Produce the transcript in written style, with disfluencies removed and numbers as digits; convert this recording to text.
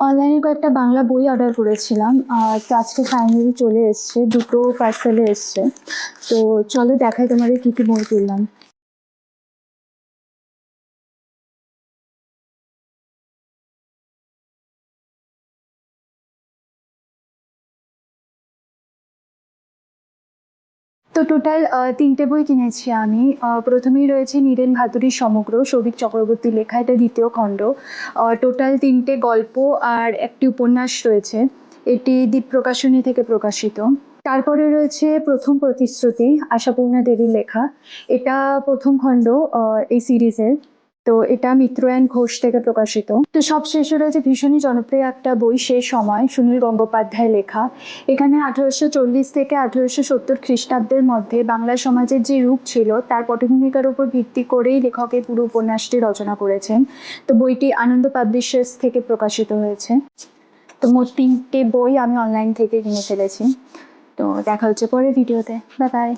অনলাইনে কয়েকটা বাংলা বই অর্ডার করেছিলাম। তো আজকে ফাইনালি চলে এসছে। দুটো পার্সেলে এসছে। তো চলো দেখাই তোমাদের কি, কি বই তুললাম। তো টোটাল ৩ টে বই কিনেছি আমি। প্রথমেই রয়েছে নীরেন ভাদুড়ির সমগ্র, সৌভিক চক্রবর্তীর লেখা, এটা ২য় খণ্ড। টোটাল ৩ টে গল্প আর একটি উপন্যাস রয়েছে। এটি দ্বীপ প্রকাশনী থেকে প্রকাশিত। তারপরে রয়েছে ১ম প্রতিশ্রুতি, আশাপূর্ণা দেবীর লেখা। এটা ১ম খণ্ড এই সিরিজের। তো এটা মিত্রায়ণ ঘোষ থেকে প্রকাশিত। তো সবশেষে রয়েছে ভীষণই জনপ্রিয় একটা বই, শেষ সময়, সুনীল গঙ্গোপাধ্যায়ের লেখা। এখানে ১৮৪০ থেকে ১৮৭০ খ্রিস্টাব্দের মধ্যে বাংলা সমাজের যে রূপ ছিল তার পটভূমিকার উপর ভিত্তি করেই লেখক এই পুরো উপন্যাসটি রচনা করেছেন। তো বইটি আনন্দ পাবলিশার্স থেকে প্রকাশিত হয়েছে। তো মোট ৩ টে বই আমি অনলাইন থেকে কিনে ফেলেছি। তো দেখা হচ্ছে পরের ভিডিওতে। Bye bye.